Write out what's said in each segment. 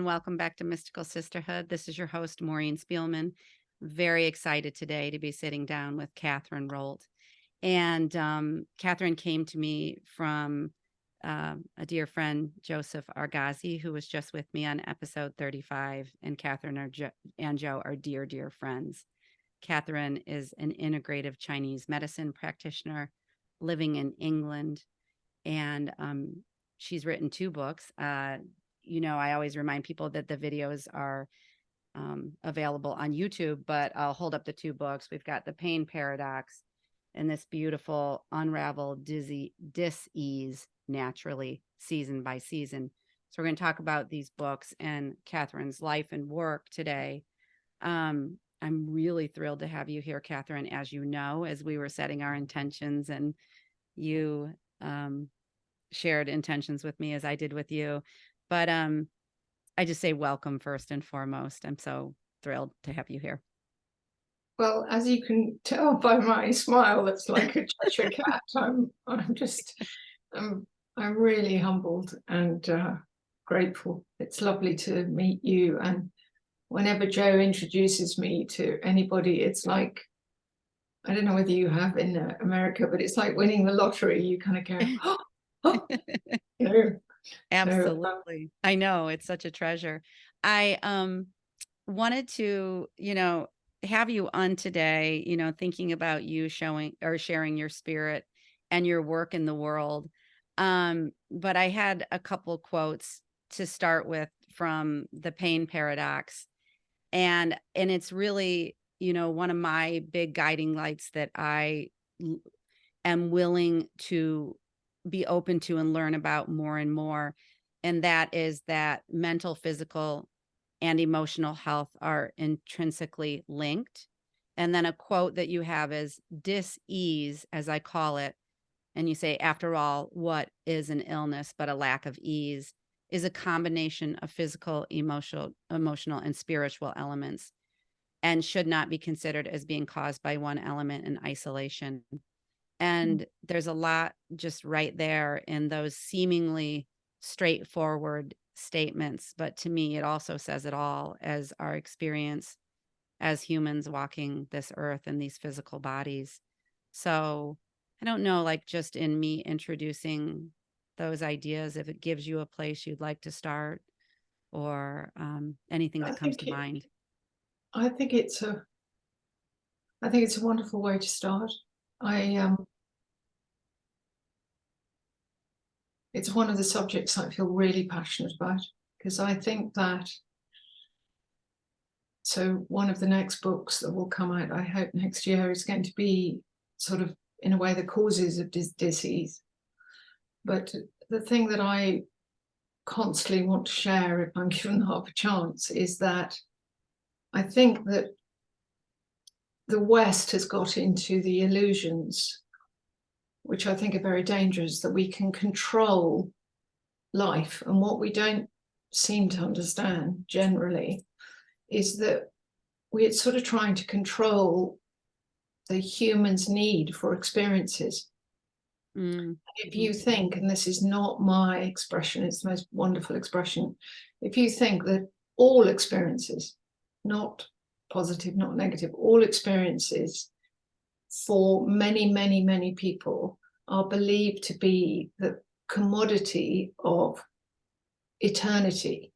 welcome back to Mystical Sisterhood. This is your host, Maureen Spielman. Very excited today to be sitting down with Catherine Rolt. And Catherine came to me from a dear friend, Joseph Argazi, who was just with me on episode 35. And Catherine and Joe are dear, dear friends. Catherine is an integrative Chinese medicine practitioner living in England. And she's written 2 books. I always remind people that the videos are available on YouTube, but I'll hold up the 2 books. We've got The Pain Paradox and this beautiful Unravel Dis-Ease Naturally, season by season. So we're going to talk about these books and Catherine's life and work today. I'm really thrilled to have you here, Catherine, as you know, as we were setting our intentions and you shared intentions with me as I did with you. But I just say welcome first and foremost. I'm so thrilled to have you here. Well, as you can tell by my smile, that's like a Cheshire cat. I'm really humbled and grateful. It's lovely to meet you. And whenever Joe introduces me to anybody, it's like, I don't know whether you have in America, but it's like winning the lottery. You kind of go, oh, you know. Absolutely. I know, it's such a treasure. I wanted to, have you on today, thinking about you showing or sharing your spirit and your work in the world. But I had a couple quotes to start with from The Pain Paradox. And it's really, one of my big guiding lights that I am willing to be open to and learn about more and more. And that is that mental, physical, and emotional health are intrinsically linked. And then a quote that you have is dis-ease, as I call it. And you say, after all, what is an illness but a lack of ease is a combination of physical, emotional, and spiritual elements and should not be considered as being caused by one element in isolation. And there's a lot just right there in those seemingly straightforward statements. But to me, it also says it all as our experience as humans walking this earth in these physical bodies. So I don't know, like just in me introducing those ideas, if it gives you a place you'd like to start or anything that comes to mind. I think it's a wonderful way to start. It's one of the subjects I feel really passionate about because I think that, so one of the next books that will come out, I hope next year, is going to be sort of, in a way, the causes of disease. But the thing that I constantly want to share, if I'm given half a chance, is that I think that the West has got into the illusions, which I think are very dangerous, that we can control life. And what we don't seem to understand generally is that we're sort of trying to control the human's need for experiences. If you think, and this is not my expression, it's the most wonderful expression, if you think that all experiences, not positive, not negative, all experiences for many, many, many people are believed to be the commodity of eternity.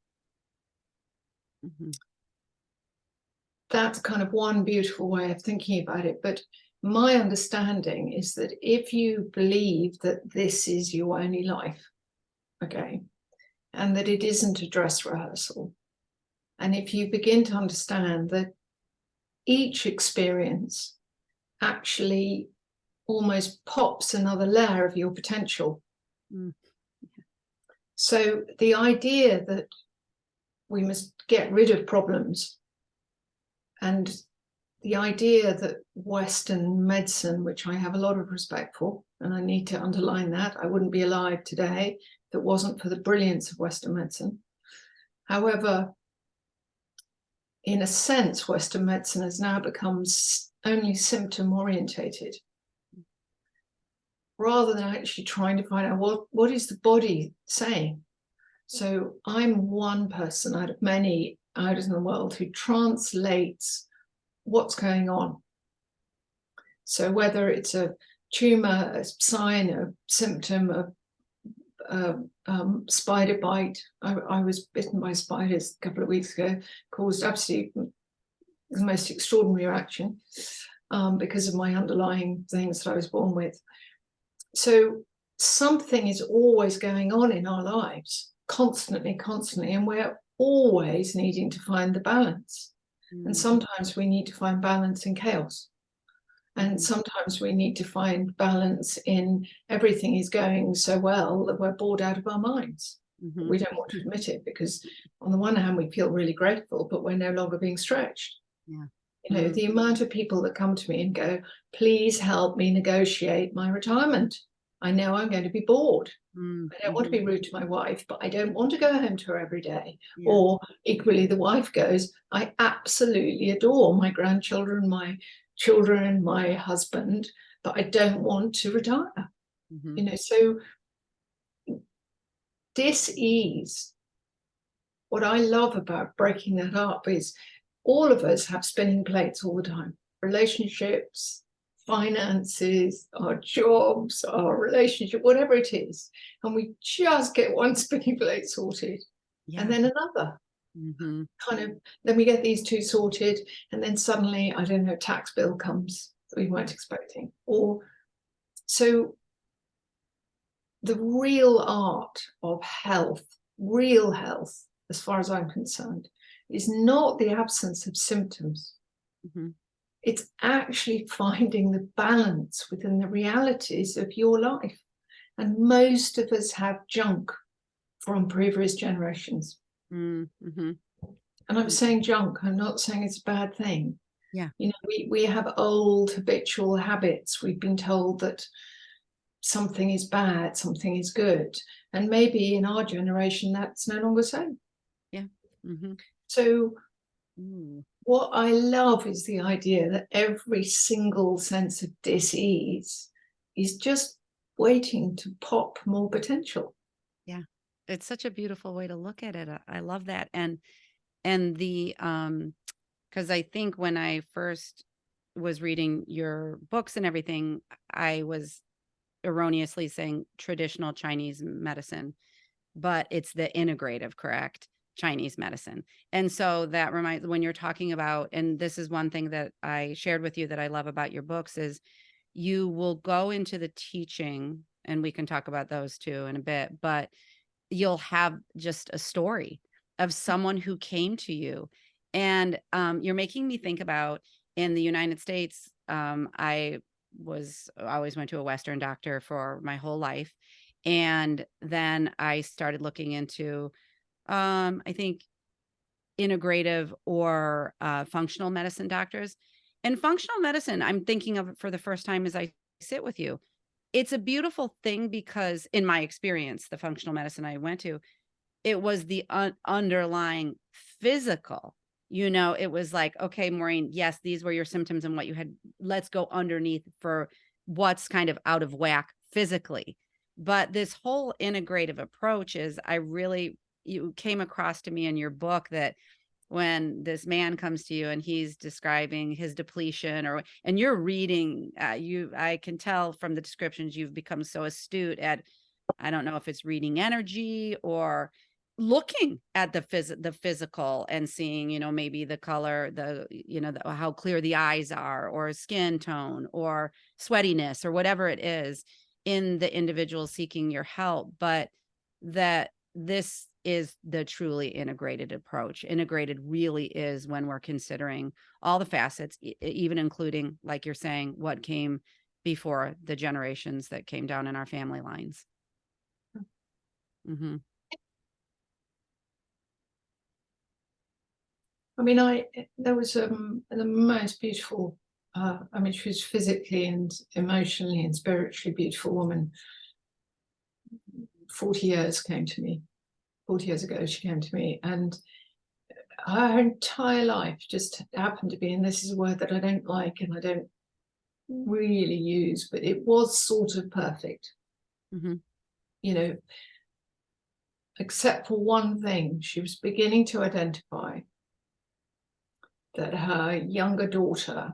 That's kind of one beautiful way of thinking about it. But my understanding is that if you believe that this is your only life, okay, and that it isn't a dress rehearsal, and if you begin to understand that each experience actually almost pops another layer of your potential. So the idea that we must get rid of problems, and the idea that Western medicine, which I have a lot of respect for, and I need to underline that, I wouldn't be alive today if it wasn't for the brilliance of Western medicine. However, in a sense, Western medicine has now become only symptom orientated, rather than actually trying to find out what is the body saying. So I'm one person out of many out in the world who translates what's going on. So whether it's a tumor, a sign, a symptom, a spider bite. I was bitten by spiders a couple of weeks ago, caused absolutely the most extraordinary reaction because of my underlying things that I was born with. So something is always going on in our lives, constantly, and we're always needing to find the balance. And sometimes we need to find balance in chaos. And sometimes we need to find balance in everything is going so well that we're bored out of our minds. We don't want to admit it because on the one hand, we feel really grateful, but we're no longer being stretched. Yeah. You know, the amount of people that come to me and go, please help me negotiate my retirement. I know I'm going to be bored. I don't want to be rude to my wife, but I don't want to go home to her every day. Yeah. Or equally, the wife goes, I absolutely adore my grandchildren, my children, my husband, but I don't want to retire. You know, so dis-ease, what I love about breaking that up is all of us have spinning plates all the time. Relationships, finances, our jobs, our relationship, whatever it is. And we just get one spinning plate sorted and then another. Kind of, then we get these two sorted, and then suddenly, I don't know, tax bill comes that we weren't expecting. Or so the real art of health, real health, as far as I'm concerned, is not the absence of symptoms. It's actually finding the balance within the realities of your life. And most of us have junk from previous generations. And I'm saying junk, I'm not saying it's a bad thing. Yeah. You know, we have old habitual habits. We've been told that something is bad, something is good. And maybe in our generation, that's no longer so. Yeah. So what I love is the idea that every single sense of dis-ease is just waiting to pop more potential. Yeah. It's such a beautiful way to look at it. I love that. And the, because I think when I first was reading your books and everything, I was erroneously saying traditional Chinese medicine, but it's the integrative, correct? Chinese medicine. And so that reminds, when you're talking about, and this is one thing that I shared with you that I love about your books, is you will go into the teaching, and we can talk about those too in a bit, but you'll have just a story of someone who came to you. And you're making me think about, in the United States, I always went to a Western doctor for my whole life. And then I started looking into, I think, integrative or functional medicine doctors. And functional medicine, I'm thinking of it for the first time as I sit with you. It's a beautiful thing because, in my experience, the functional medicine I went to, it was the underlying physical. You know, it was like, okay, Maureen, yes, these were your symptoms and what you had. Let's go underneath for what's kind of out of whack physically. But this whole integrative approach is, you came across to me in your book that when this man comes to you and he's describing his depletion, and you're reading, I can tell from the descriptions you've become so astute at, I don't know if it's reading energy or looking at the physical and seeing, maybe the color, how clear the eyes are, or skin tone, or sweatiness, or whatever it is in the individual seeking your help. But that this is the truly integrated approach. Integrated really is when we're considering all the facets, even including, like you're saying, what came before, the generations that came down in our family lines. I mean, there was the most beautiful, I mean, she was physically and emotionally and spiritually beautiful woman. 40 years came to me. 40 years ago, she came to me, and her entire life just happened to be, and this is a word that I don't like and I don't really use, but it was sort of perfect. You know, except for one thing. She was beginning to identify that her younger daughter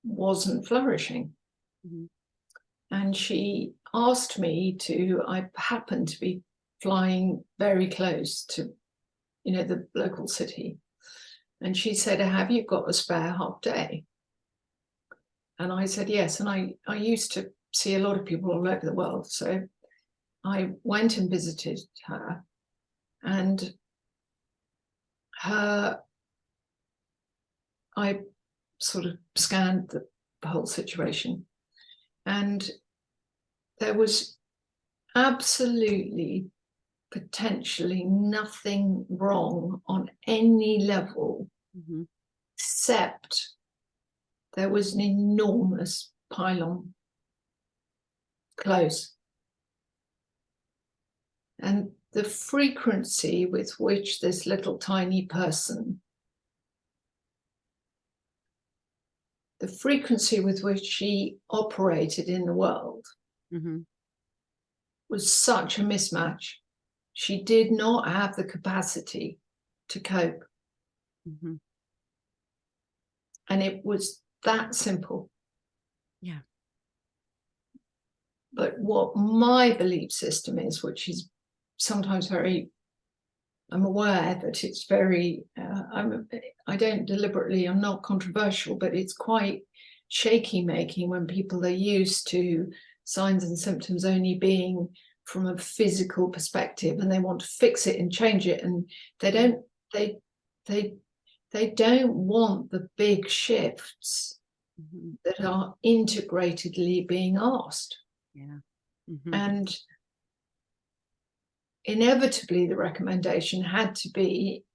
wasn't flourishing. Mm-hmm. And she asked me to, I happened to be flying very close to, the local city. And she said, have you got a spare half day? And I said, yes. And I used to see a lot of people all over the world. So I went and visited her, and I sort of scanned the whole situation, and there was absolutely, potentially nothing wrong on any level, Mm-hmm. except there was an enormous pylon close. And the frequency with which this little tiny person, the frequency with which she operated in the world, Mm-hmm. was such a mismatch. She did not have the capacity to cope. Mm-hmm. And it was that simple. Yeah. But what my belief system is, which is sometimes I'm aware that it's very, I don't deliberately, I'm not controversial, but it's quite shaky making when people are used to signs and symptoms only being from a physical perspective, and they want to fix it and change it, and they don't want the big shifts Mm-hmm. that are integratedly being asked. Yeah. Mm-hmm. And inevitably the recommendation had to be,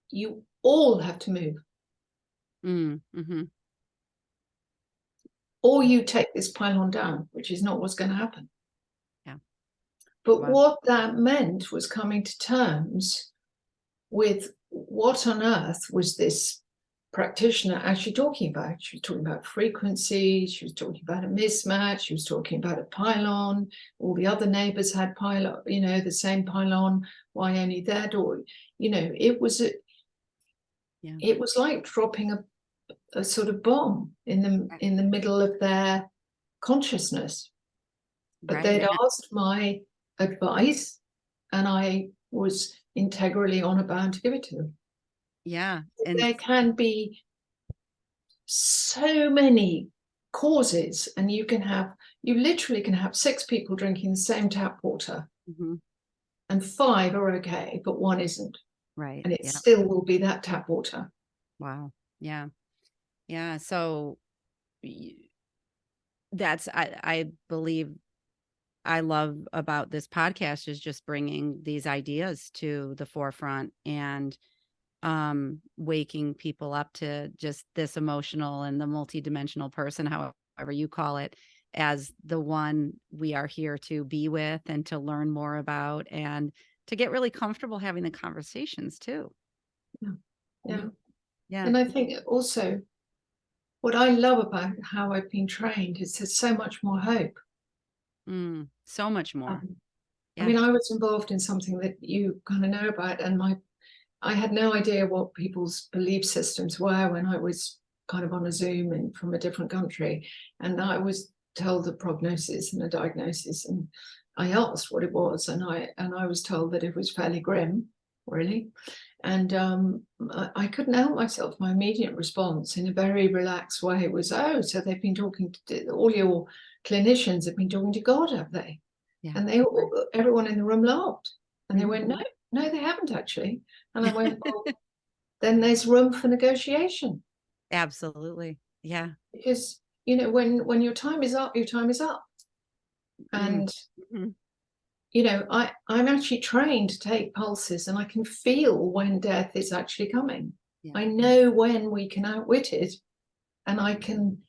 you all have to move, Mm-hmm. or you take this pylon down, which is not what's going to happen. Yeah. But Wow. what that meant was coming to terms with what on earth was this practitioner actually talking about. She was talking about frequency, she was talking about a mismatch, she was talking about a pylon. All the other neighbors had pylon, the same pylon. Why only their door? It was like dropping a sort of bomb in the middle of their consciousness. But Right. they'd asked my advice, and I was integrally honor bound to give it to them. Yeah. And there can be so many causes, and you literally can have 6 people drinking the same tap water, mm-hmm. and 5 are okay, but 1 isn't. Right. And it Yeah. still will be that tap water. Wow. Yeah. Yeah. So that's, I believe I love about this podcast is just bringing these ideas to the forefront and waking people up to just this emotional and the multidimensional person, however you call it, as the one we are here to be with and to learn more about and to get really comfortable having the conversations too. Yeah. Yeah. And I think also what I love about how I've been trained is there's so much more hope. So much more. I mean, I was involved in something that you kind of know about, and I had no idea what people's belief systems were when I was kind of on a Zoom and from a different country. And I was told a prognosis and a diagnosis, and I asked what it was, and I was told that it was fairly grim, really. And I couldn't help myself. My immediate response in a very relaxed way was, oh, so they've been talking to, all your clinicians have been talking to God, have they? Yeah. And everyone in the room laughed, and they went, no, they haven't actually. And I went, well, then there's room for negotiation. Absolutely. Yeah. Because, when your time is up, your time is up. And, I'm actually trained to take pulses, and I can feel when death is actually coming. Yeah. I know when we can outwit it, and I can.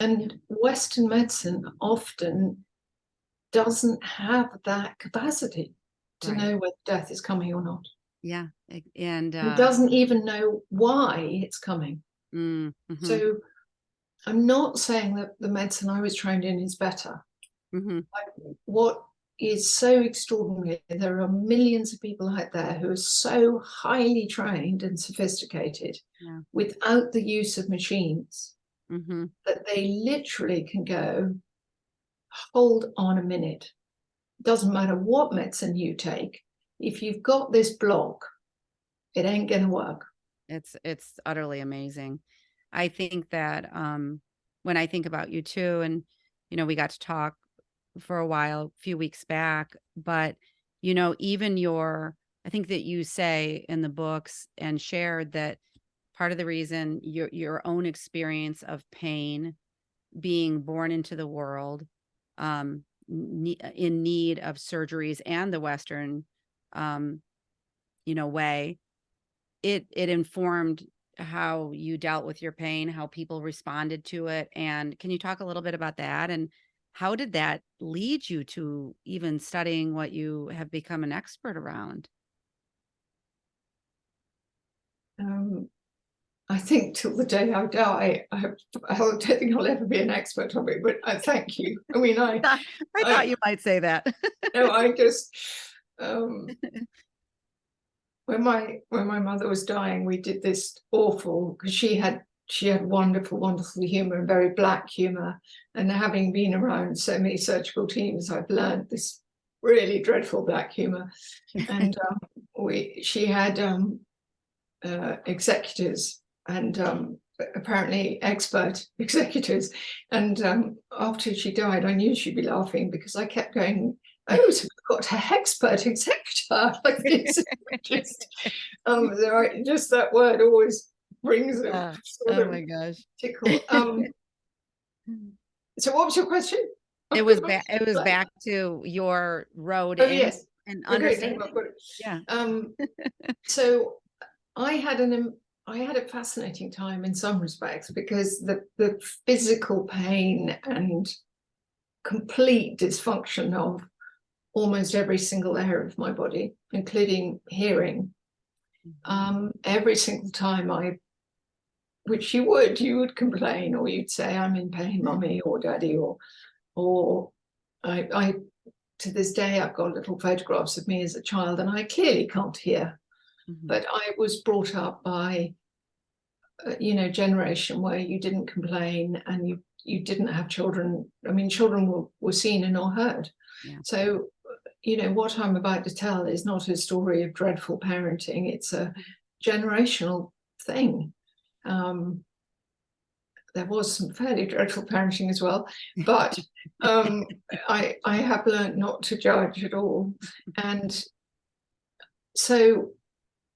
And Western medicine often doesn't have that capacity to know whether death is coming or not. Yeah. And it doesn't even know why it's coming. So I'm not saying that the medicine I was trained in is better. What is so extraordinary. There are millions of people out there who are so highly trained and sophisticated without the use of machines that they literally can go, hold on a minute. Doesn't matter what medicine you take. If you've got this block, it ain't going to work. It's utterly amazing. I think that when I think about you too, and we got to talk for a while, a few weeks back, but even I think that you say in the books and shared that part of the reason your own experience of pain, being born into the world, in need of surgeries and the Western, way, it informed how you dealt with your pain, how people responded to it. And can you talk a little bit about that? And how did that lead you to even studying what you have become an expert around? I think till the day I die, I don't think I'll ever be an expert on it, but I thank you. I mean, I thought you might say that. No, I just, when my mother was dying, we did this awful, because she had wonderful humor and very black humor. And having been around so many surgical teams, I've learned this really dreadful black humor. And she had executors, and apparently expert executors. And after she died, I knew she'd be laughing, because I kept going, oh, so we've got an expert executor. Like this. just that word always brings a sort of my gosh tickle. So what was your question? It was back to your road in yes. and Okay, understanding. Yeah. So I had a fascinating time in some respects, because the physical pain and complete dysfunction of almost every single area of my body, including hearing, every single time which you would complain, or you'd say, I'm in pain, mommy or daddy, or I to this day, I've got little photographs of me as a child, and I clearly can't hear. But I was brought up by, generation where you didn't complain, and you didn't have children. I mean, children were seen and not heard. Yeah. So, what I'm about to tell is not a story of dreadful parenting. It's a generational thing. There was some fairly dreadful parenting as well, but I have learned not to judge at all. And so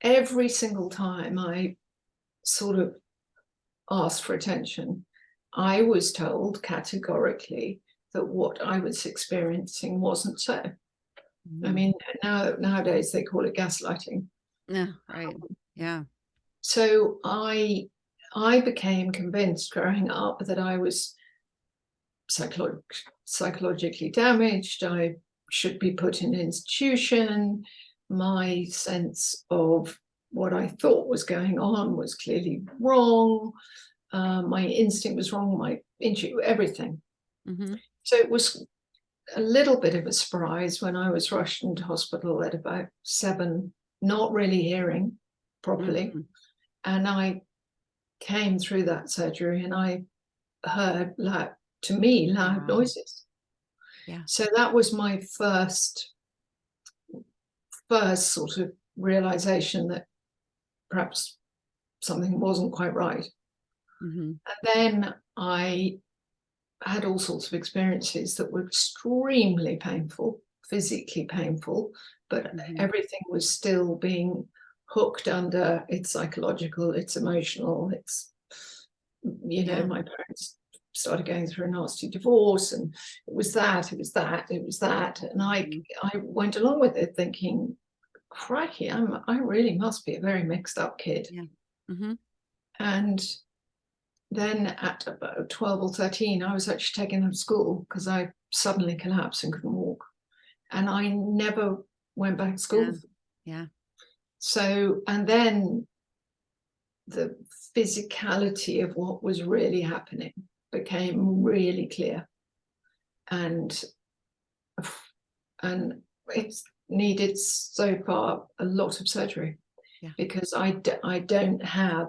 every single time I sort of asked for attention, I was told categorically that what I was experiencing wasn't so. I mean, nowadays they call it gaslighting. Yeah, right. Yeah. So I became convinced growing up that I was psychologically damaged. I should be put in an institution. My sense of what I thought was going on was clearly wrong. My instinct was wrong. My intuition, everything. So it was a little bit of a surprise when I was rushed into hospital at about 7, not really hearing properly. And I came through that surgery, and I heard loud noises. Yeah. So that was my first sort of realization that perhaps something wasn't quite right. And then I had all sorts of experiences that were extremely painful, physically painful, but everything was still being hooked under it's psychological, it's emotional, it's, my parents started going through a nasty divorce, and it was that. And I went along with it thinking, crikey, I really must be a very mixed up kid. Yeah. And then at about 12 or 13, I was actually taken out of school because I suddenly collapsed and couldn't walk. And I never went back to school. Yeah. So, and then the physicality of what was really happening became really clear. And and it's needed so far a lot of surgery, because I don't have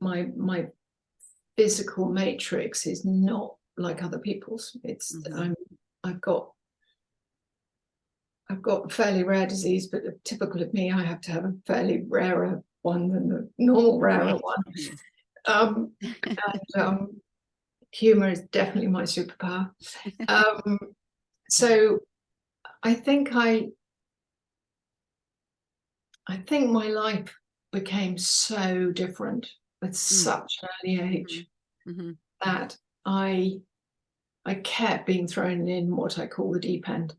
my physical matrix is not like other people's. It's I've got a fairly rare disease, but typical of me, I have to have a fairly rarer one than the normal rarer one. Humor is definitely my superpower. So I think my life became so different at such an early age that I kept being thrown in what I call the deep end.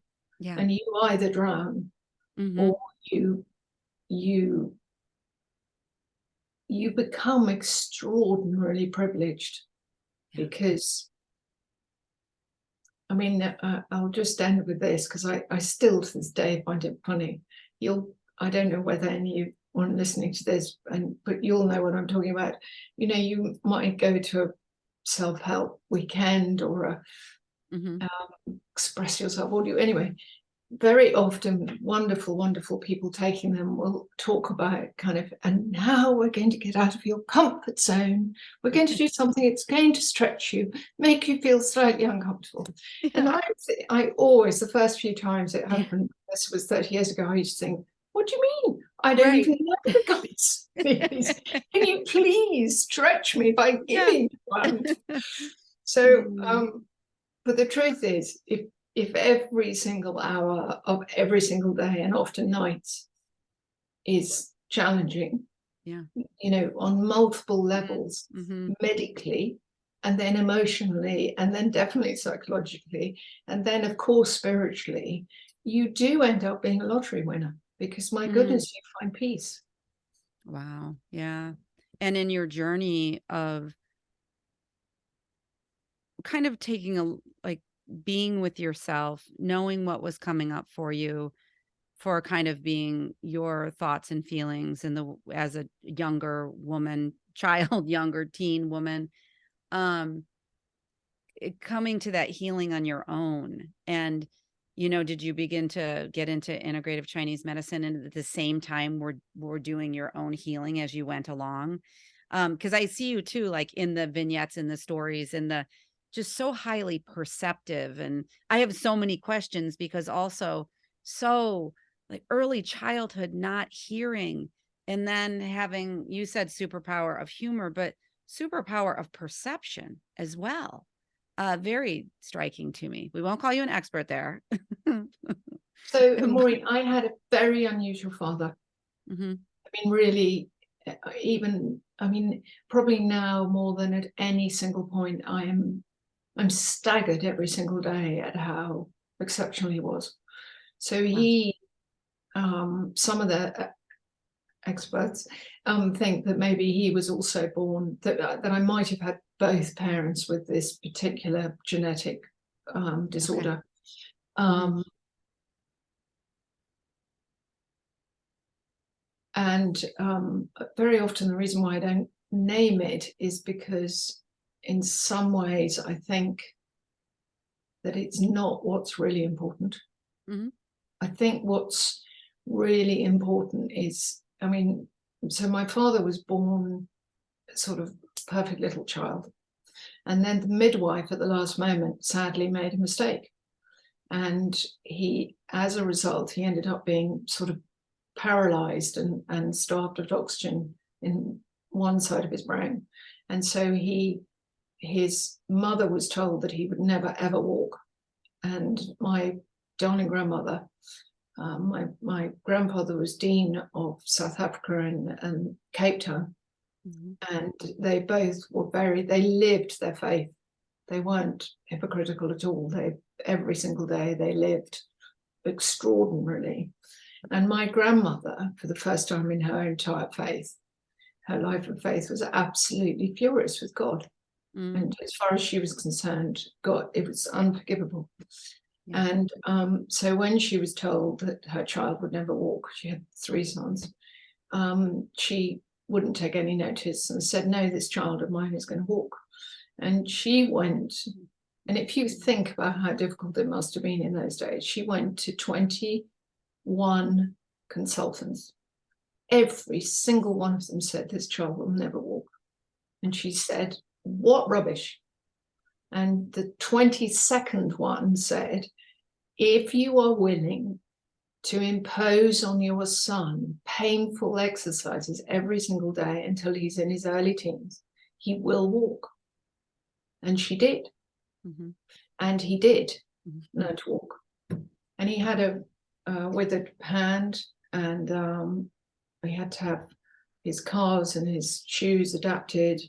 And you either drown or you become extraordinarily privileged, because I mean, I'll just end with this, because I still to this day find it funny. I don't know whether anyone listening to this, but you'll know what I'm talking about. You know, you might go to a self-help weekend or a express yourself audio. Anyway, very often wonderful people taking them will talk about kind of, and now we're going to get out of your comfort zone. We're going to do something that's going to stretch you, make you feel slightly uncomfortable. And I always, the first few times it happened, this was 30 years ago, I used to think, what do you mean? I don't even know the guys. Can you please stretch me by giving one? So, but the truth is, if every single hour of every single day, and often nights, is challenging, you know, on multiple levels, medically, and then emotionally, and then definitely psychologically, and then of course spiritually, you do end up being a lottery winner, because my goodness, you find peace. Wow. Yeah. And in your journey of kind of taking being with yourself, knowing what was coming up for you, for kind of being your thoughts and feelings as a younger woman, younger teen woman, coming to that healing on your own. And, you know, did you begin to get into integrative Chinese medicine, and at the same time we're doing your own healing as you went along? Because I see you too, like in the vignettes and the stories and the just so highly perceptive. And I have so many questions, because also so like early childhood, not hearing, and then having, you said superpower of humor, but superpower of perception as well. Very striking to me. We won't call you an expert there. So, Maureen, I had a very unusual father. I mean, really, probably now more than at any single point, I'm staggered every single day at how exceptional he was. So some of the experts think that maybe he was also born, that I might have had both parents with this particular genetic disorder. And very often the reason why I don't name it is because in some ways I think that it's not what's really important. I think what's really important is, I mean, so my father was born sort of perfect little child. And then the midwife at the last moment sadly made a mistake. And as a result, he ended up being sort of paralyzed and starved of oxygen in one side of his brain. And so his mother was told that he would never ever walk. And my darling grandmother, my grandfather was Dean of South Africa and Cape Town. And they both were they lived their faith. They weren't hypocritical at all. Every single day they lived extraordinarily. And my grandmother, for the first time in her entire faith, her life of faith, was absolutely furious with God. And as far as she was concerned, God, it was unforgivable. And so when she was told that her child would never walk, she had 3 sons, she wouldn't take any notice and said, no, this child of mine is going to walk. And she went And if you think about how difficult it must have been in those days, she went to 21 consultants. Every single one of them said this child will never walk. And she said, what rubbish. And the 22nd one said, if you are willing to impose on your son painful exercises every single day until he's in his early teens, he will walk. And she did. Mm-hmm. And he did Mm-hmm. learn to walk. And he had a withered hand, and he had to have his calves and his shoes adapted.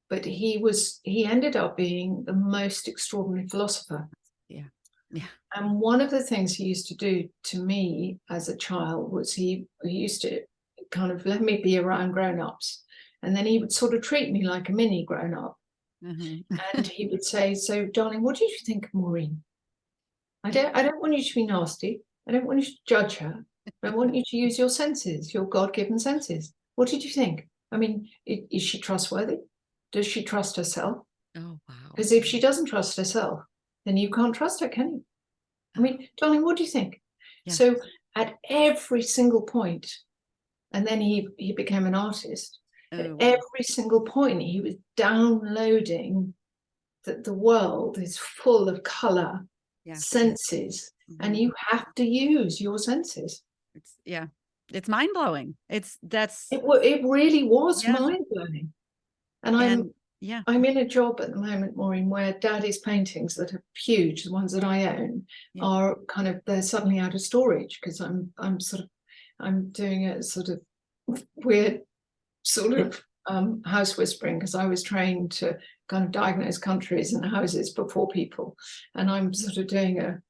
But he ended up being the most extraordinary philosopher. Yeah. Yeah. And one of the things he used to do to me as a child was he used to kind of let me be around grown-ups. And then he would sort of treat me like a mini grown-up. Mm-hmm. And he would say, so darling, what did you think of Maureen? I don't want you to be nasty. I don't want you to judge her. I want you to use your senses, your God-given senses. What did you think? I mean, is she trustworthy? Does she trust herself? Oh, wow. Because if she doesn't trust herself, then you can't trust her, can you? I mean, darling, what do you think? Yeah. So at every single point, and then he became an artist. At every single point, he was downloading that the world is full of color, senses, and you have to use your senses. It's mind-blowing. It really was mind-blowing. And I'm in a job at the moment, Maureen, where Daddy's paintings that are huge, the ones that I own, are kind of, they're suddenly out of storage because I'm doing a sort of weird sort of house whispering, because I was trained to kind of diagnose countries and houses before people, and I'm sort of doing a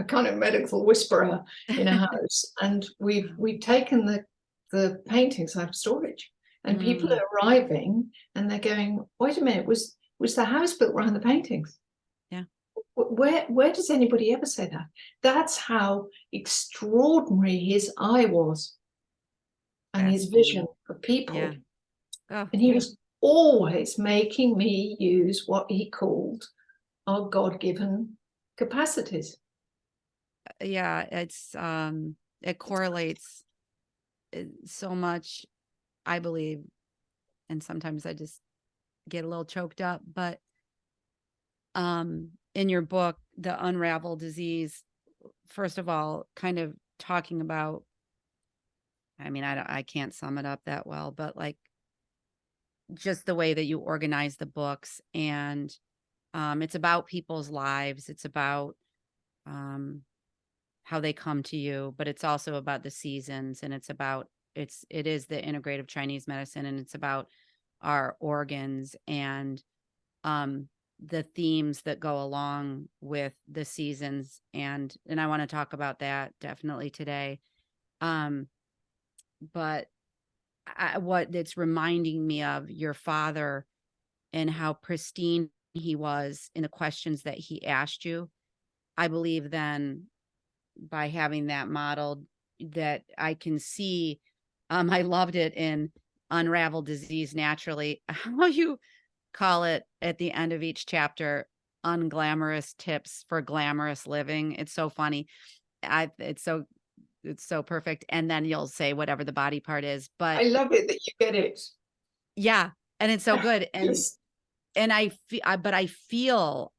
kind of medical whisperer in a house, and we've taken the paintings out of storage, and people are arriving and they're going, wait a minute, was the house built around the paintings? Yeah. Where does anybody ever say that? That's how extraordinary his eye was and his vision of people. Yeah. Oh, and he was always making me use what he called our God-given capacities. Yeah, it correlates so much, I believe, and sometimes I just get a little choked up, but in your book, The Unraveled Disease, first of all, kind of talking about, I mean, I can't sum it up that well, but like just the way that you organize the books, and it's about people's lives. It's about how they come to you, but it's also about the seasons, and it is the integrative Chinese medicine, and it's about our organs and the themes that go along with the seasons. And I want to talk about that definitely today. But what it's reminding me of your father and how pristine he was in the questions that he asked you. I believe then by having that modeled, that I can see, I loved it in Unraveled Disease Naturally, how you call it at the end of each chapter, unglamorous tips for glamorous living. It's so funny. It's so perfect. And then you'll say whatever the body part is, but I love it that you get it. Yeah. And it's so good. And, Yes. and I feel,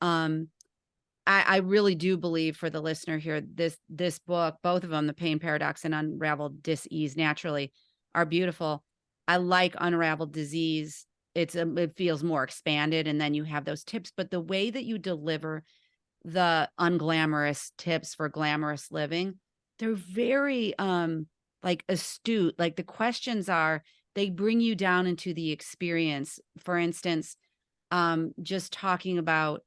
I really do believe, for the listener here, this book, both of them, The Pain Paradox and Unraveled Dis-ease Naturally, are beautiful. I like Unraveled Disease. It feels more expanded, and then you have those tips, but the way that you deliver the unglamorous tips for glamorous living, they're very like astute. Like the questions they bring you down into the experience. For instance, just talking about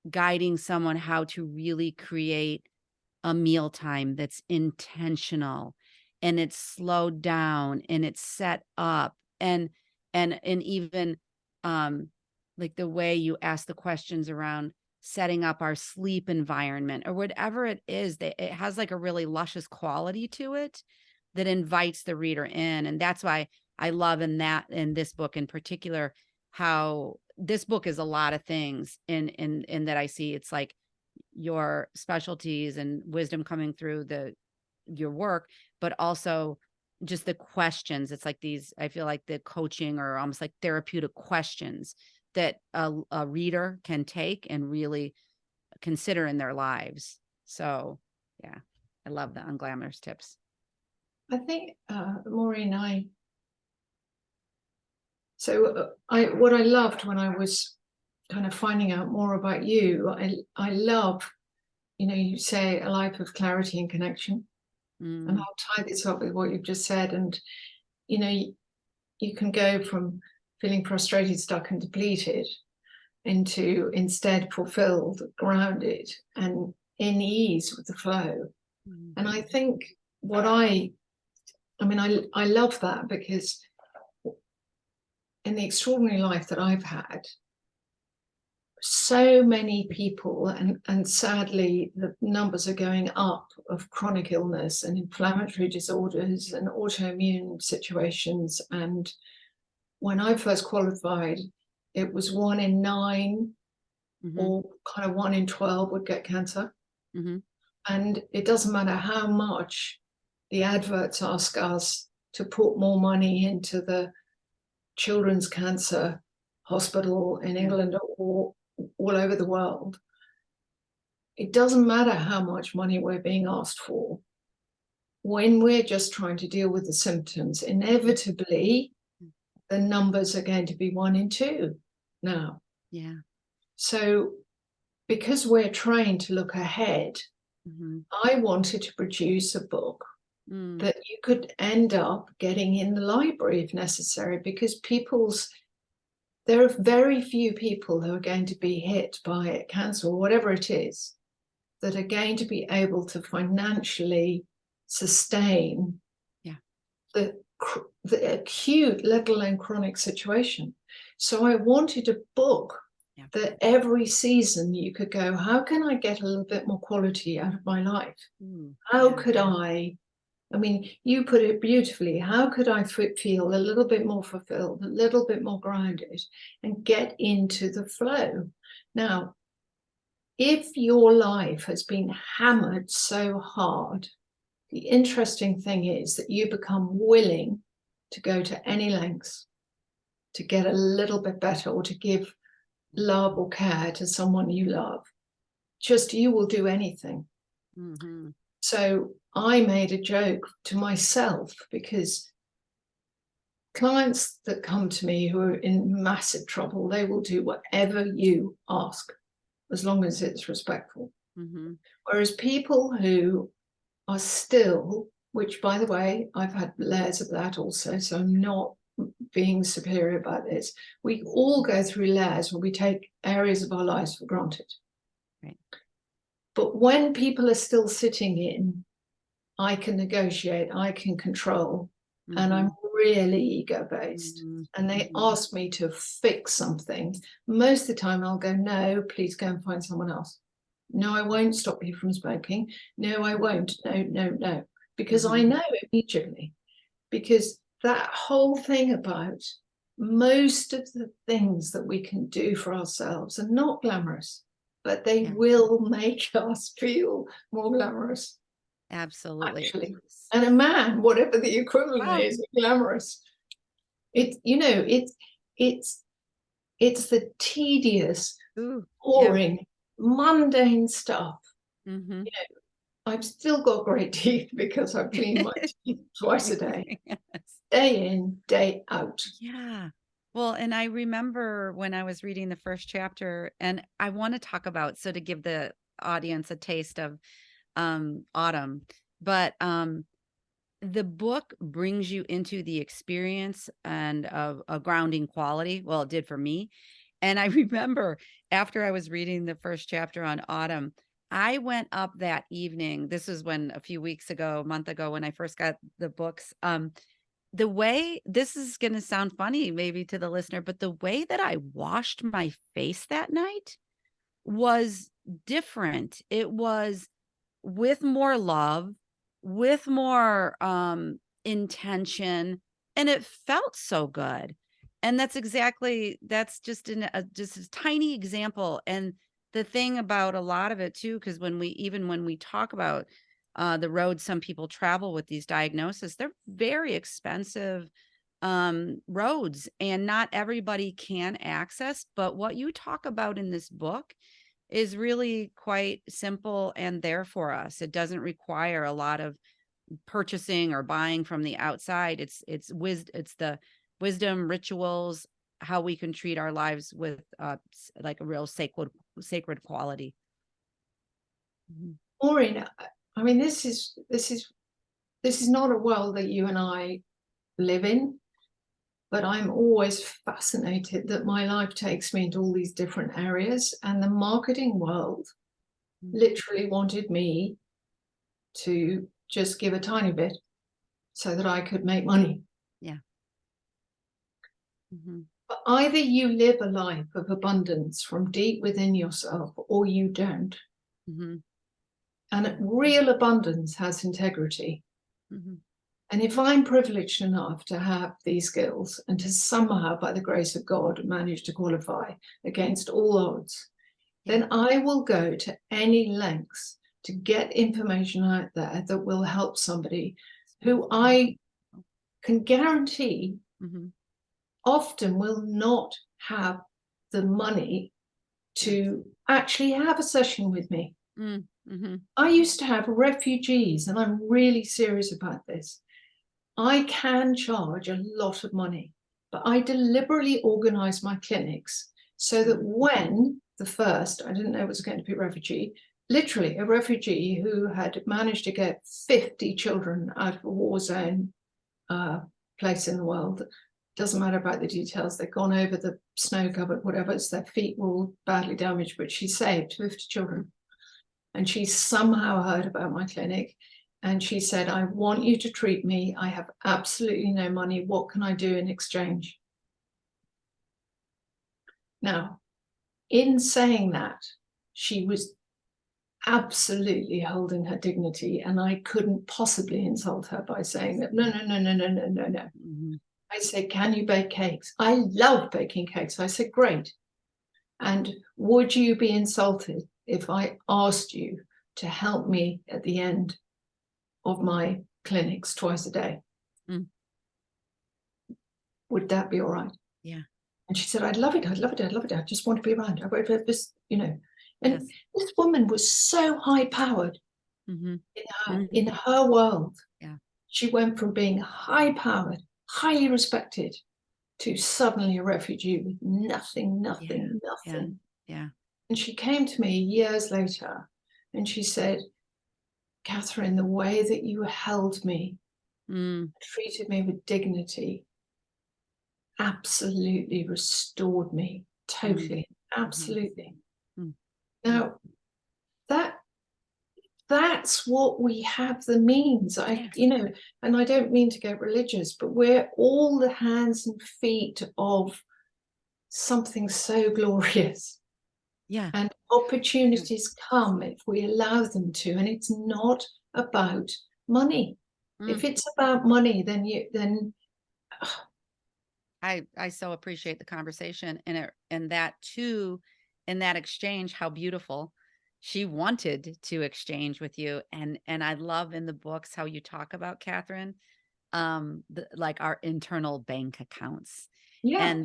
guiding someone how to really create a mealtime that's intentional, and it's slowed down, and it's set up, and even like the way you ask the questions around setting up our sleep environment or whatever it is, that it has like a really luscious quality to it that invites the reader in. And that's why I love in this book in particular, how this book is a lot of things in that I see. It's like your specialties and wisdom coming through your work, but also just the questions. It's like these, I feel like the coaching or almost like therapeutic questions that a reader can take and really consider in their lives. So yeah, I love the unglamorous tips. I think, Maureen, what I loved when I was kind of finding out more about you, I love, you say a life of clarity and connection. And I'll tie this up with what you've just said. And, you can go from feeling frustrated, stuck, and depleted into instead fulfilled, grounded, and in ease with the flow. And I think I love that, because in the extraordinary life that I've had, so many people, and sadly the numbers are going up, of chronic illness and inflammatory disorders and autoimmune situations. And when I first qualified, it was 1 in 9 or kind of 1 in 12 would get cancer. And it doesn't matter how much the adverts ask us to put more money into the children's cancer hospital in England or all over the world. It doesn't matter how much money we're being asked for. When we're just trying to deal with the symptoms, inevitably the numbers are going to be 1 in 2 now. Yeah. So because we're trained to look ahead, I wanted to produce a book that you could end up getting in the library if necessary, because there are very few people who are going to be hit by cancer or whatever it is that are going to be able to financially sustain the acute, let alone chronic situation. So I wanted a book that every season you could go, how can I get a little bit more quality out of my life? How could I mean, you put it beautifully, how could I feel a little bit more fulfilled, a little bit more grounded, and get into the flow? Now, if your life has been hammered so hard, the interesting thing is that you become willing to go to any lengths to get a little bit better, or to give love or care to someone you love. Just, you will do anything. So I made a joke to myself, because clients that come to me who are in massive trouble, they will do whatever you ask, as long as it's respectful. Whereas people who are still, which by the way, I've had layers of that also, so I'm not being superior about this. We all go through layers where we take areas of our lives for granted. But when people are still sitting in, I can negotiate, I can control, and I'm really ego-based. And they ask me to fix something. Most of the time I'll go, no, please go and find someone else. No, I won't stop you from smoking. No, I won't. No, no, no. Because I know immediately. Because that whole thing about most of the things that we can do for ourselves are not glamorous, but they will make us feel more glamorous. Absolutely. Actually. And a man, whatever the equivalent is, glamorous. It's the tedious, boring, mundane stuff. I've still got great teeth because I've cleaned my teeth twice a day, day in, day out. Yeah. Well, and I remember when I was reading the first chapter, and I want to talk about, so to give the audience a taste of Autumn, but the book brings you into the experience and of a grounding quality. Well, it did for me. And I remember after I was reading the first chapter on Autumn, I went up that evening. This was when a month ago, when I first got the books. The way, this is going to sound funny maybe to the listener, but the way that I washed my face that night was different. It was with more love, with more intention, and it felt so good. And that's just just a tiny example. And the thing about a lot of it too, because when we talk about the road some people travel with these diagnoses, they're very expensive roads, and not everybody can access. But what you talk about in this book is really quite simple and there for us. It doesn't require a lot of purchasing or buying from the outside. It's the wisdom, rituals, how we can treat our lives with like a real sacred quality. Mhm. Maureen, I mean, this is not a world that you and I live in, but I'm always fascinated that my life takes me into all these different areas, and the marketing world literally wanted me to just give a tiny bit so that I could make money. Yeah. Mm-hmm. But either you live a life of abundance from deep within yourself, or you don't. Mm-hmm. And real abundance has integrity. Mm-hmm. And if I'm privileged enough to have these skills and to somehow, by the grace of God, manage to qualify against all odds, then I will go to any lengths to get information out there that will help somebody who I can guarantee often will not have the money to actually have a session with me. Mm-hmm. I used to have refugees, and I'm really serious about this. I can charge a lot of money, but I deliberately organize my clinics so that when the first, I didn't know it was going to be a refugee, literally a refugee who had managed to get 50 children out of a war zone place in the world. Doesn't matter about the details. They've gone over the snow covered, whatever. It's their feet were all badly damaged, but she saved 50 children. And she somehow heard about my clinic. And she said, I want you to treat me. I have absolutely no money. What can I do in exchange? Now, in saying that, she was absolutely holding her dignity, and I couldn't possibly insult her by saying that, no. Mm-hmm. I said, can you bake cakes? I love baking cakes. I said, great. And would you be insulted if I asked you to help me at the end of my clinics twice a day? Would that be all right? Yeah. And she said, I'd love it. I'd love it. I'd love it. I just want to be around. I would just, you know. And this woman was so high powered in her world. Yeah. She went from being high powered, highly respected, to suddenly a refugee with nothing. Yeah. And she came to me years later and she said, Catherine, the way that you held me, treated me with dignity, absolutely restored me. Totally. Absolutely. Now, that's what we have the means. You know, and I don't mean to get religious, but we're all the hands and feet of something so glorious. Yeah. And opportunities come if we allow them to. And it's not about money. If it's about money, then I so appreciate the conversation, and that too, in that exchange, how beautiful. She wanted to exchange with you. And I love in the books how you talk about, Catherine, like our internal bank accounts. Yeah.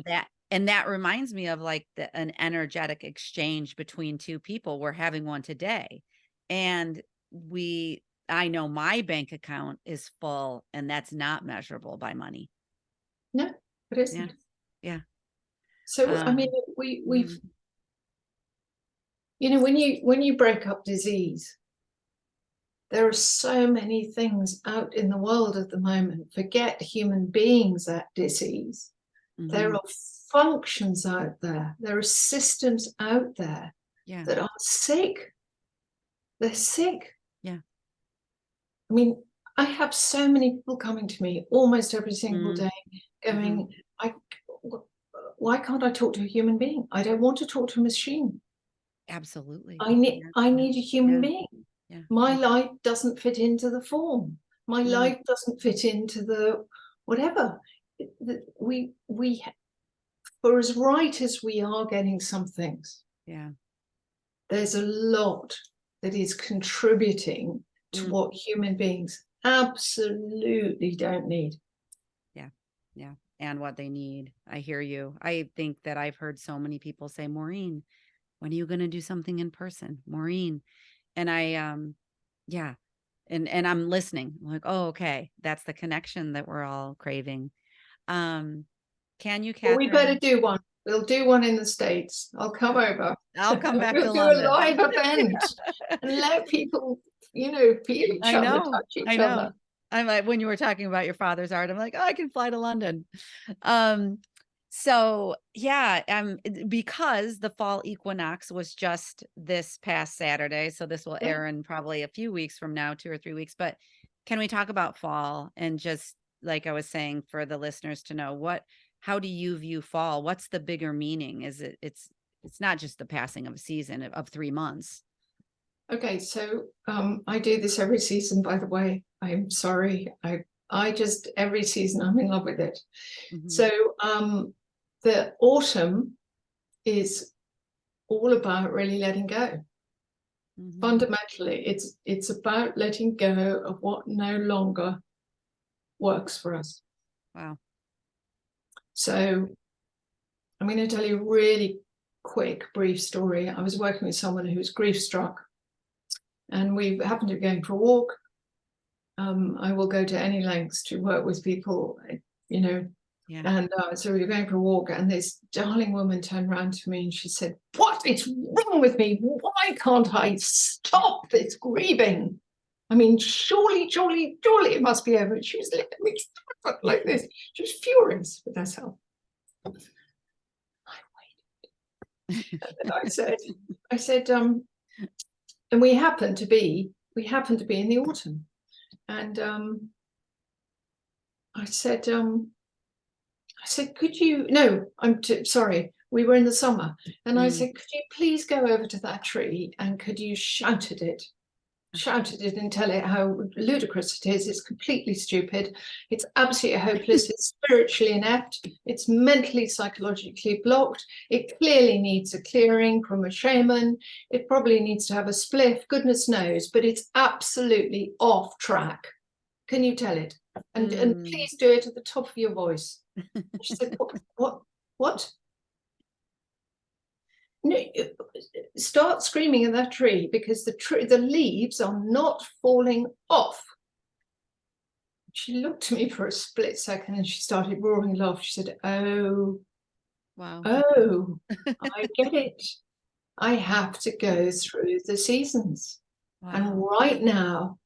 And that reminds me of like an energetic exchange between two people. We're having one today. And I know my bank account is full, and that's not measurable by money. No, it isn't. Yeah. So, I mean, we've, you know, when you break up disease, there are so many things out in the world at the moment. Forget human beings at disease. There are functions out there. There are systems out there that are sick. They're sick. Yeah. I mean, I have so many people coming to me almost every single day going, why can't I talk to a human being? I don't want to talk to a machine. Absolutely. I need a human being. Yeah. My life doesn't fit into the form. My life doesn't fit into the whatever. We for as right as we are getting some things, Yeah. there's a lot that is contributing to what human beings absolutely don't need. Yeah. Yeah. And what they need. I hear you. I think that I've heard so many people say, Maureen, when are you going to do something in person? Maureen. And yeah. And I'm listening. I'm like, oh, okay. That's the connection that we're all craving. Can you, Well, we better Catherine? do one. We'll do one in the States. I'll come over. I'll come back We'll to do London. a live event and let people, feel each other, touch each other. I'm like, when you were talking about your father's art, I'm like, oh, I can fly to London. So yeah, because the fall equinox was just this past Saturday, so this will air in probably a few weeks from now, 2 or 3 weeks. But can we talk about fall, and just like I was saying, for the listeners to know, how do you view fall? What's the bigger meaning? It's not just the passing of a season of 3 months. Okay, so I do this every season, by the way. I'm sorry. I just, every season I'm in love with it. So the autumn is all about really letting go. Fundamentally, it's about letting go of what no longer works for us. Wow. So I'm going to tell you a really quick, brief story. I was working with someone who was grief struck, and we happened to be going for a walk. I will go to any lengths to work with people, Yeah. And so we were going for a walk, and this darling woman turned around to me and she said, "What is wrong with me? Why can't I stop this grieving? I mean, surely it must be over." She was letting me start like this. She was furious with herself. I waited. And I said, and we happened to be in the autumn. And I said, could you, no, sorry, we were in the summer. And I said, could you please go over to that tree and could you shout at it and tell it how ludicrous it is. It's completely stupid. It's absolutely hopeless. It's spiritually inept. It's mentally, psychologically blocked. It clearly needs a clearing from a shaman. It probably needs to have a spliff, goodness knows, but it's absolutely off track. Can you tell it? And please do it at the top of your voice. She said, what? No, start screaming at that tree, because the leaves are not falling off. She looked at me for a split second and she started roaring laugh. She said, "Oh, wow. Oh, I get it. I have to go through the seasons. Wow. And right now,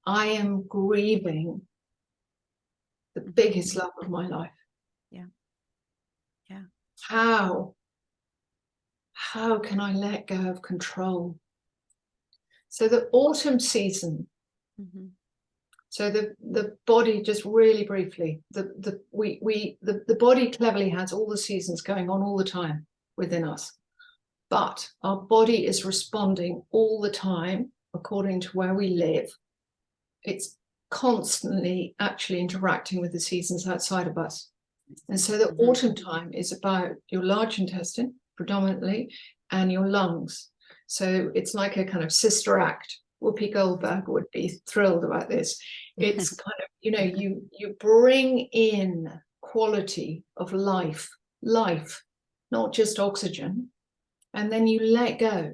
I am grieving the biggest love of my life. Yeah. Yeah. How can I let go of control?" So the autumn season. So the body, just really briefly, the body cleverly has all the seasons going on all the time within us, but our body is responding all the time according to where we live. It's constantly actually interacting with the seasons outside of us. And so the autumn time is about your large intestine predominantly and your lungs. So it's like a kind of sister act. Whoopi Goldberg would be thrilled about this. It's kind of, you bring in quality of life, not just oxygen, and then you let go.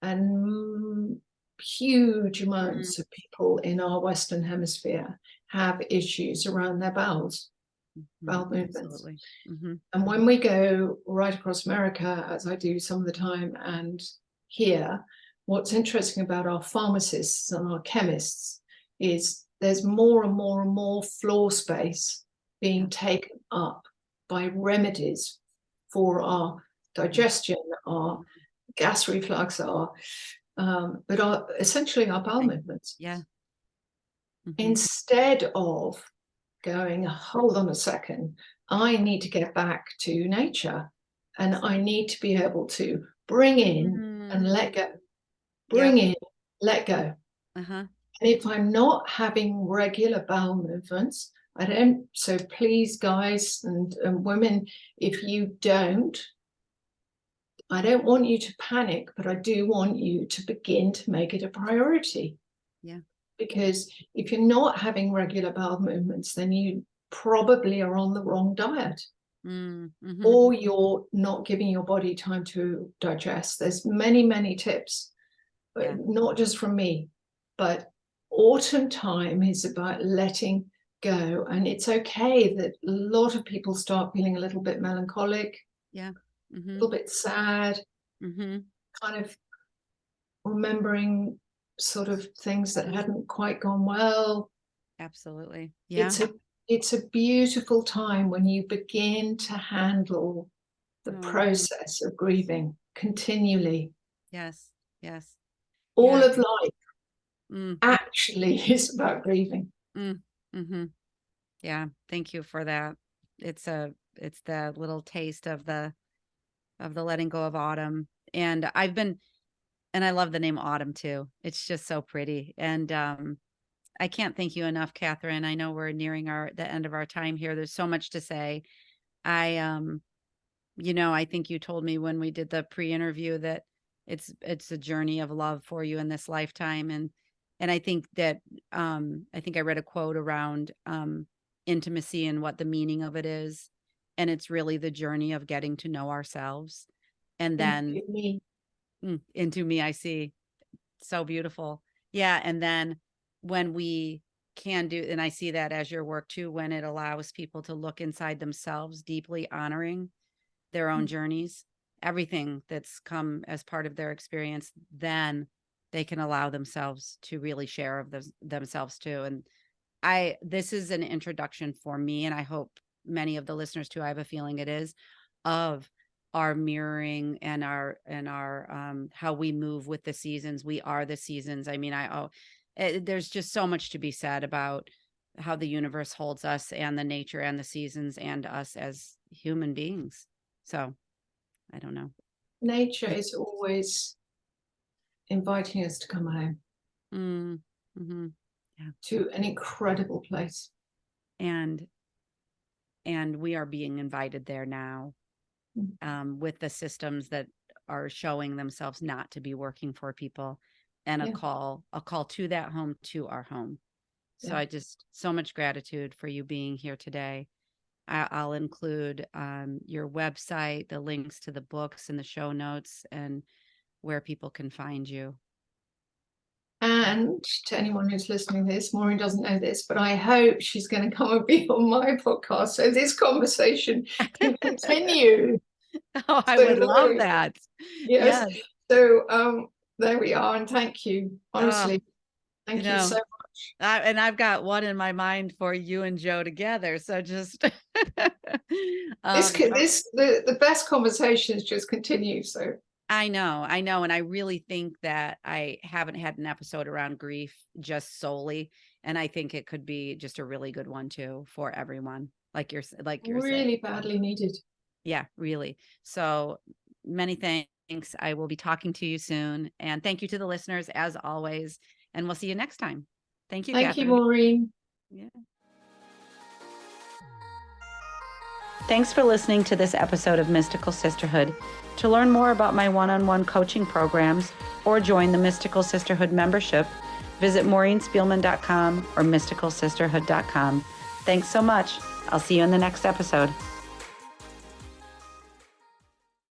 And huge amounts of people in our Western hemisphere have issues around their bowel movements. And when we go right across America, as I do some of the time, and here, what's interesting about our pharmacists and our chemists is there's more and more and more floor space being taken up by remedies for our digestion, our gas reflux, but essentially our bowel movements. Yeah. Instead of going, hold on a second, I need to get back to nature, and I need to be able to bring in and let go. Bring in, let go. And if I'm not having regular bowel movements, So please, guys and women, if you don't, I don't want you to panic, but I do want you to begin to make it a priority. Yeah. Because if you're not having regular bowel movements, then you probably are on the wrong diet. Mm-hmm. Or you're not giving your body time to digest. There's many, many tips, but Yeah. not just from me, but autumn time is about letting go. And it's okay that a lot of people start feeling a little bit melancholic, Yeah. a little bit sad, kind of remembering sort of things that hadn't quite gone well. Absolutely. Yeah. It's a beautiful time when you begin to handle the process of grieving continually. Yes. Yes. All of life actually is about grieving. Mm-hmm. Yeah. Thank you for that. It's the little taste of the letting go of autumn. And I love the name autumn too. It's just so pretty. And I can't thank you enough, Catherine. I know we're nearing the end of our time here. There's so much to say. I think you told me when we did the pre-interview that it's a journey of love for you in this lifetime. And I think that I think I read a quote around intimacy and what the meaning of it is. And it's really the journey of getting to know ourselves. And then into me, I see. So beautiful. Yeah. And then when we can do, and I see that as your work too, when it allows people to look inside themselves, deeply honoring their own journeys, everything that's come as part of their experience, then they can allow themselves to really share of themselves too. And this is an introduction for me, and I hope many of the listeners too, I have a feeling it is, of our mirroring and our how we move with the seasons. We are the seasons. I mean, there's just so much to be said about how the universe holds us and the nature and the seasons and us as human beings. So I don't know. Nature is always inviting us to come home. Yeah. To an incredible place. And we are being invited there now, with the systems that are showing themselves not to be working for people, and a call to that home, to our home. So I just, so much gratitude for you being here today. I'll include your website, the links to the books and the show notes, and where people can find you. And to anyone who's listening to this, Maureen doesn't know this, but I hope she's going to come and be on my podcast so this conversation can continue. Oh, I would love that. Yes. So there we are. And thank you. Honestly, thank you so much. And I've got one in my mind for you and Joe together. So just the best conversations just continue. So I know. And I really think that I haven't had an episode around grief just solely. And I think it could be just a really good one too for everyone. Like you're really saying. Badly needed. Yeah, really. So many thanks. I will be talking to you soon. And thank you to the listeners as always. And we'll see you next time. Thank you, Catherine. Thank you, Maureen. Yeah. Thanks for listening to this episode of Mystical Sisterhood. To learn more about my one-on-one coaching programs or join the Mystical Sisterhood membership, visit maureenspielman.com or mysticalsisterhood.com. Thanks so much. I'll see you in the next episode.